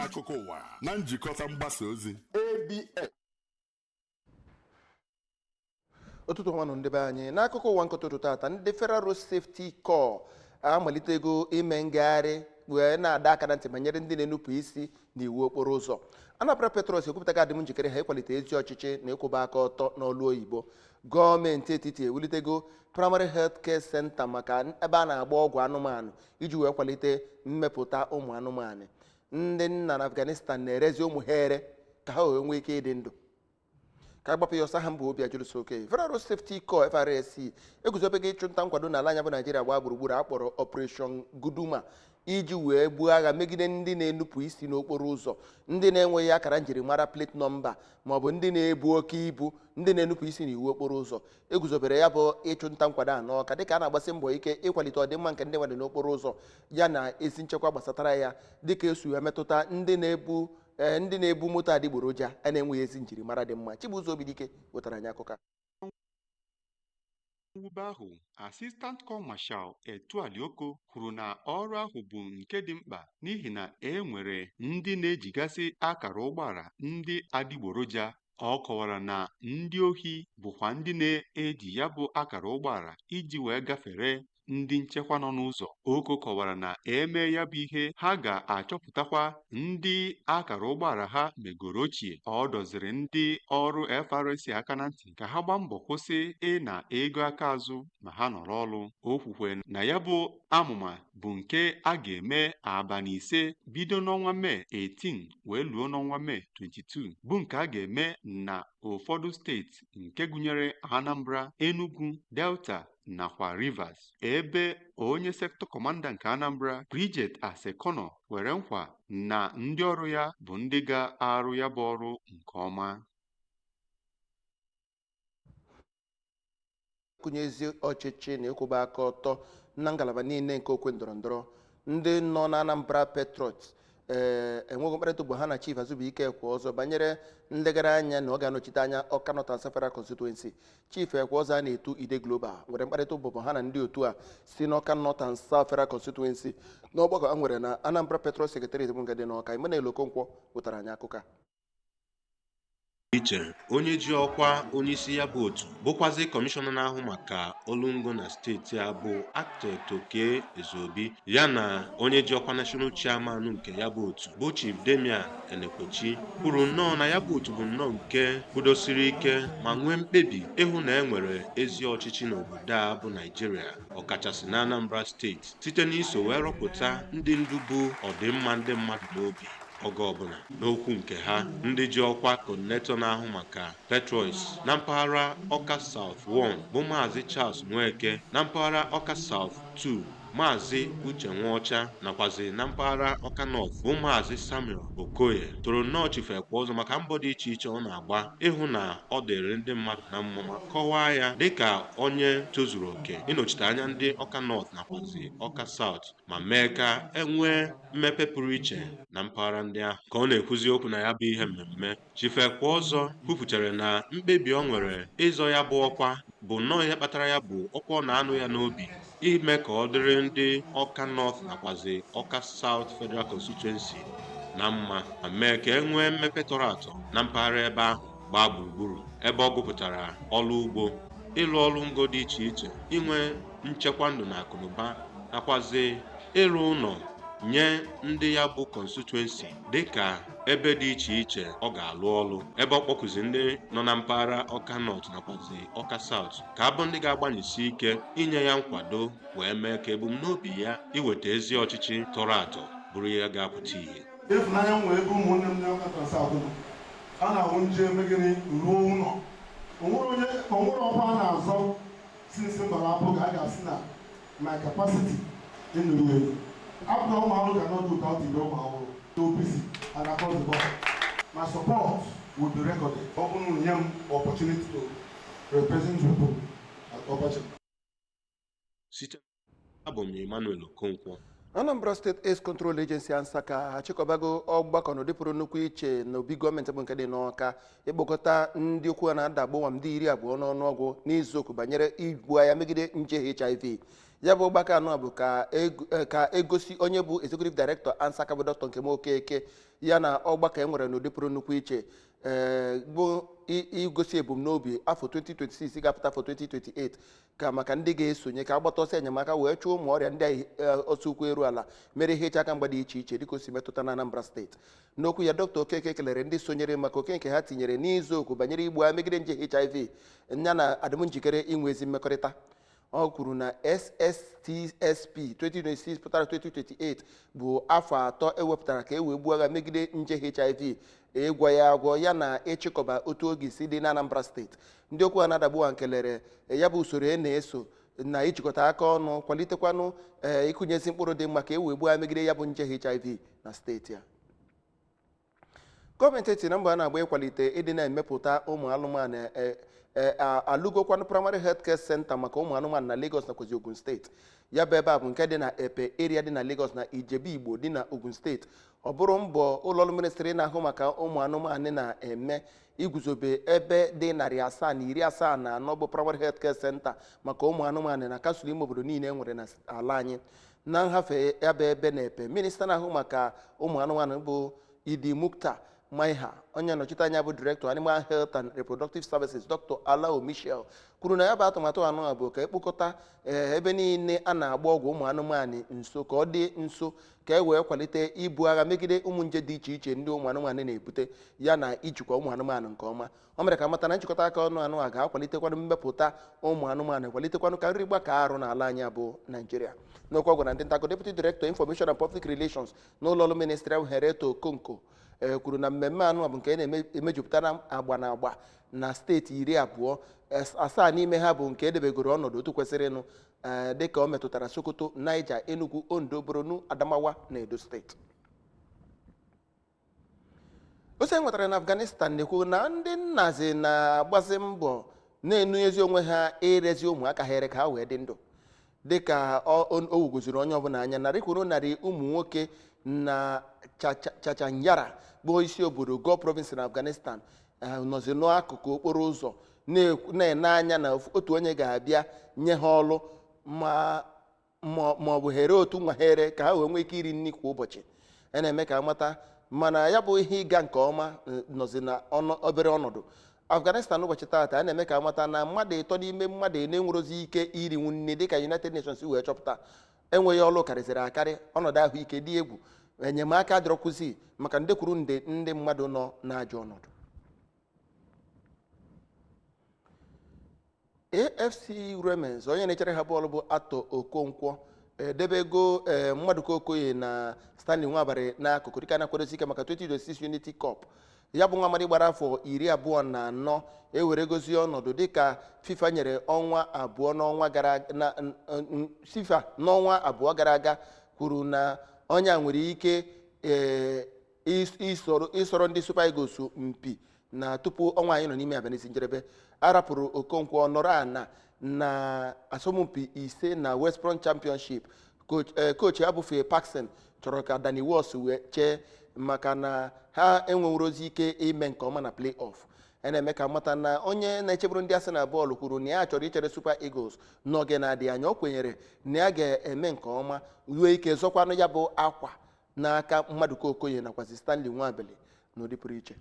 akụkọ ụwa na njikọta mgbasa ozi ABS. Ụtụtụ nwanụ ndị be anyị n'akụkọ ụwa nkọtụtụ tata ndị Federal Road Safety Corps amalitego ime ngagharị wee na-ada aka na ntị banyere ndị na-enupụ isi n'iwu okporo ụzọ. Anambra Petros ekwupụtaga adịm njikere ha ịkwalite ezi ọchịchị na ịkwụba aka ọtọ n'ọlụ oyibo. Gọọmenti etiti ewulitego Primary Health Care Center maka ebe a na-agba ọgwụ anụmanụ iji wee kwalite mmepụta ụmụ anụmanụ. Ndị nna na Afghanistan na-erezi ụmụ ha ere ka ha wee nwee ike ịdị ndụ. Ka agbapụ ya ọsọ ha mba obi ajụrụ soke. Federal Road Safety Corps FRSC eguzobego ịchụnta nkwado n'ala anya bụ Naijiria gbaa gburugburu akpọrọ Operation Guduma iji wee buo agha megide ndị na-enupụ isi n'okporo ụzọ, ndị na-enweghị akara njirimara plate nọmba maọbụ ndị na-ebu oke ibu, ndị na-enupụ isi n'iwu okporo ụzọ. Eguzobere ya bụ ịchụnta nkwado anọ ka dịka a na-agbasi mbọ ike ịkwalite ọdịmma nke ndị nwere n'okporo ụzọ ya na ezi nchekwa gbasatara ya dịka esi emetụta ndị na-ebu moto adịgboroja a na-enweghị ezi njirimara dị mma. Chibuzo Obidike wetara anyị akụkọ. Mwube ahụ Assistant Corps Marshal Etualioko kwuru na ọrụ ahụ bụ nke dị mkpa n'ihi na nwere ndị na-ejigasị akara ụgbọala ndị adịgboroja. Ọ kọwara na ndị ohi bụkwa ndị na-eji ya bụ akara ụgbọala iji wee gafere ndị nchekwa nọ n'ụzọ. Oko kọwara na eme ya bụ ihe ha ga-achọpụtakwa ndị akara ụgbọala ha megoro ochie. Ọ dọziri ndị ọrụ FRSC aka na ntị ka ha gbaa mbọ kwụsị ịna ego aka azụ ma ha nọrọ ọrụ. O kwukwe na ya bụ amụma bụ nke a ga-eme abalị 5 bido n'ọnwa Mee 18 wee luo n'ọnwa Mee 22 bụ nke a ga-eme na ụfọdụ steeti nke gụnyere Anambra, Enugu, Delta nakwa Rivers, ebe onye sektọ kọmanda nke Anambra Bridget Asekono were nkwa na ndị ọrụ ya bụ ndị ga-arụ ya bụ ọrụ nke ọma. Kụnye ezi ọchịchị na ịkwụba aka ọtọ na ngalaba niile nke okwe ndọrọndọrọ. Ndị nọ na Anambra Patriots enweghị mkparịta ụgbọ ha na Chief Azubike Ekweọzọ banyere nlegara anya na ọ ga-anọchite anya Awka North and Federal Constituency. Chief Ekweọzọ a na-etu Ide Global nwere mkparịta ụbọbọ ha na ndị otu a si n'Awka North and South Federal Constituency n'ọgbakọ a nwere na Anambra Patriots Secretariat bụ nke dị n'Awka. Emmanuel Okonkwo wetara anyị akụkọ. Iche onye ji ọkwa onyeisi ya bụ otu bụkwazi kọmishọna na-ahụ maka Olungo na steeti a bụ Architect Oke Ezeobi ya na onye ji ọkwa National Chairman nke ya bụ otu bụ Chief Damian Enekwechi kwuru nnọọ na ya bụ otu bụ nnọọ nke kwudosiri ike ma nwee mkpebi ịhụ na enwere ezi ọchịchị n'obodo a bụ Naijiria, ọkachasị na Anambra steeti site n'iso wee rọpụta ndị ndu bụ ọdịmma ndị mmadụ n'obi oge ọbụla. N'okwu nke ha, ndị ji ọkwa kọdinetọ na-ahụ maka Petros na mpaghara Awka South 1 bụ Maazị Charles Nweke, na mpaghara Awka South 2 Maazị Uche Nwaọcha nakwazi na mpaghara Awka North bụ Maazị Samuel Okoye toro nnọọ Chief Ekweọzọ maka mbọ dị iche iche ọ na-agba ịhụ na ọ dịrị ndị mmadụ na mma ma kọwaa ya dịka onye tozuru oke ịnọchite anya ndị Awka North nakwazi Awka South ma mee ka enwee mmepe pụrụ iche na mpaghara ndị ahụ. Ka ọ na-ekwuzi okwu na ya bụ ihe mmemme, Chief Ekweọzọ kwupụtara na mkpebi ọ nwere ịzọ ya bụ ọkwa bụ nnọọ ihe kpatara ya bụ ọkwa ọ na-anụ ya n'obi ime ka ọ dịrị ndị Awka North nakwazi Awka South Federal Constituency na mma ma mee ka e nwee mmepe tọrọ atọ na mpaghara ebe ahụ gbaa gburugburu, ebe ọ gụpụtara ọrụ ugbo, ịlụ ọrụ ngo dị iche iche, inwe nchekwa ndụ na akụnụba nakwazi ịrụ ụlọ nye ndị ya bụ constituency dịka ebe dị iche iche ọ ga-alụ ọrụ, ebe ọ kpọkụzi ndị nọ na mpaghara Awka North nakwazi Awka South ka abụ ndị ga-agbanyesi ike inye ya nkwado wee mee ka ebumnobi ya iweta ezi ọchịchị tọrọ atọ bụrụ ya ga-apụta ihe. Ịfụnanya m wee bụ ụmụnne m na Awka South a na-ahụ nje megịrị ruo ụlọ, onwere ọkwa a na-azọ sinsi mbara apụ ka a ga-asị na my capacity ịnụrụ elu. After all, cannot do without the dog. So busy and across the board. My support will be recorded. Open opportunity to represent people at Obacha. Abom Emmanuel Okonkwo. Anambra State Ace Control Agency Ansaka achịkọbago ọgbakọ n'ụdịpụrụ nnukwu iche na obi gọọmenti bụ nke dị n'Awka ịkpọkọta ndị okwu na-ada agbọnwa ndị 20 n'ọnụọgụ n'izu okwu banyere ibu agha megide nje HIV. ya bụ ọgbakọ anọ bụ ka egosi onye bụ executive director Ansaka bụ Dr. Nkem Okeke ya na ọgbakọ enwere n'ụdị pụrụ nnukwu iche bụ igosi ebumnobi afọ 2026 ga-apụta afọ 2028 ka maka ndị ga-esonye ka agbata ọsọ enyemaka wee chụọ ụmụ ọrịa ndị ọsọ ukwu eru ala mere ihe aka mgba dị iche iche dịka o si metụta na Anambra steeti. N'okwu ya Dr. Okeke kelere ndị sonyere maka oke nke ha tinyere n'izu okwu banyere igbu agha megide nje HIV ya na adịm njikere inwe ezi mmekọrịta. Ọ kwuru na SSTSP 2026 pụtara 2028 bụ afọ atọ ewepụtara ka e wee gbuo agha megide nje HIV, ịgwọ ya agwọ ya na ịchịkọba otu oge si dị na Anambra steeti. Ndị okwu ha na-adagbu kelere ya bụ usoro na-eso na ijikọta aka ọnụ kwalitekwanụ ịkụnyezi mkpụrụ dị mma ka e wee gbuo agha megide ya bụ nje HIV na steeti a. Gọọmenti etiri na mbọ a na-agba ịkwalite ịdị na-emepụta ụmụ anụmanụ alụgokwanụ primary health care center maka ụmụ anụmanụ na Lagos nakwazi Ogun steeti. Ya bụ ebe a bụ nke dị na Epe area dị na Lagos na Ijebu Igbo dị na Ogun steeti. Ọ bụrụ mbọ ụlọọrụ ministri na-ahụ maka ụmụ anụmanụ na-eme iguzobe ebe dị 774 bụ primary health care center maka ụmụ anụmanụ na kansụl ime obodo niile enwere na ala anyị. Na nhafe ya bụ ebe na Epe, minista na-ahụ maka ụmụ anụmanụ bụ Idi Mukta Maiha, onye nnọchite anya bụ Director Animal Health and Reproductive Services Dr. Alao Michel kwuru na ya bụ atụmatụ anụ bụ ka ekpokọta ebe niile a na-agba ọgwụ ụmụ anụmanụ nso ka ọ dị nso ka e wee kwalite ibu agha megide ụmụ nje dị iche iche ndị ụmụ anụmanụ na-ebute ya na ijikwa ụmụ anụmanụ nke ọma. O mere ka mata na nchịkọta aka ọnụ anụ a ga-akwalitekwanụ mmepụta ụmụ anụmanụ kwalitekwanụ ka nri gbaka arụ n'ala anyị bụ Nigeria. N'okwu gwara ndị ntakọ Deputy Director Information and Public Relations n'ụlọọrụ ministri ahụ Hereto Okonko kwuru na mmemme anụ bụ nke na-emejupụta na agba na agba na steeti 27 n'ime ha bụ nke edebegoro ọnọdụ otu kwesịrịnụ dịka ọ metụtara Sokoto, Niger, Enugu, Ondo, Borno, Adamawa na Edo steeti. Ose nwetara na Afghanistan na-ekwu na ndị nnazi na-agbazi mbọ na-enu ezi onwe ha irezi ụmụaka ha ere ka ha wee dị ndụ dịka o wugoziri onye ọbụla anya. Narị kwuru narị ụmụ nwoke na Chachanyara bụ isi obodo Gor province na Afghanistan nọzi n'akụkụ okporo ụzọ na-ene anya na otu onye ga-abịa nye ha ọlụ ma ọ bụ here otu nwa here ka ha wee nwee ike iri nri kwa ụbọchị. Na-eme ka amata mana ya bụ ihe ịga nke ọma nọzi na obere ọnọdụ. Afghanistan ụbọchị taata a na-eme ka amata na mmadụ ịtọ n'ime mmadụ na-enwerozi ike irinwu nri dịka United Nations wee chọpụta enweghị ọlụ karịzịrị akarị, ọnọdụ ahụike dị egwu, enyemaka dịrọkwụzi maka nde kwuru nde ndị mmadụ nọ n'ajọ ọnọdụ. AFC Remens, onye na-echere ha bọọlụ bụ Ato Okonkwo edebego Mmaduka Okoye na Stanley Nwabarị n'akụkụ dịka na-akwadozi ike maka 2026 Unity Cup. Ya bụ nwa amadi gbara afọ 24 ewere gozie ọnọdụ dịka FIFA nyere ọnwa abụọ n'ọnwa gara aga kwuru na onye a nwere ike isoro ndị Super Eagles mpi na tupu ọnwa anyị nọ n'ime abịa n'isi njedebe. Arapụrụ Okonkwo nọrọ ana na asọmpi 5 na West Brom Championship. Coach Abufie Paxson chọrọ ka Danny Walsh wee chee maka na ha enweworo ozi ike ime nke ọma na play-off. Na-eme ka mata na onye na-echeburu ndị Arsenal bọọlụ kwuru na ya chọrọ ichere Super Eagles n'oge na-adị anya. O kwenyere na ya ga-eme nke ọma ruo ike zọkwanụ ya bụ akwa n'aka Mmaduka Okoye nakwazi Stanley Nwabali n'ụdị pụrụ iche.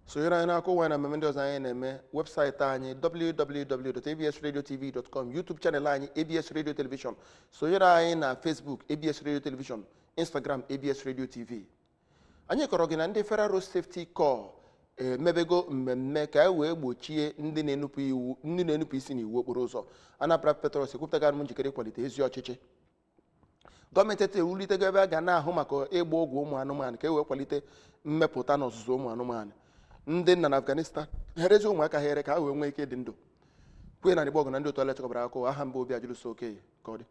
Sonyere anyị n'akụ ụwa na mmemme ndị ọzọ anyị na-eme webụsaịtị anyị www.absradiotv.com, YouTube chanel anyị ABS Radio Television. Sonyere anyị na Facebook ABS Radio Television, Instagram ABS Radio TV. Anyị kọrọ gị na ndị Federal Road Safety Corps emebego mmemme ka e wee gbochie ndị na-enupụ isi n'iwu okporo ụzọ. Anambra Petros ekwupụtaga m njikere ịkwalite ezi ọchịchị. Gọọmenti etiti ewulitego ebe a ga na-ahụ maka ịgba ọgwụ ụmụ anụmanụ ka e wee kwalite mmepụta na ọzụzụ ụmụ anụmanụ. Ndị nna na Afghanistan herezi ụmụaka ha ere ka ha wee nwee ike dị ndụ. Kwee na ọgụ na ndị otu ọlachọkọbara akụ aha mbụ Obi Ajụlụso Okeye ka ọ dị.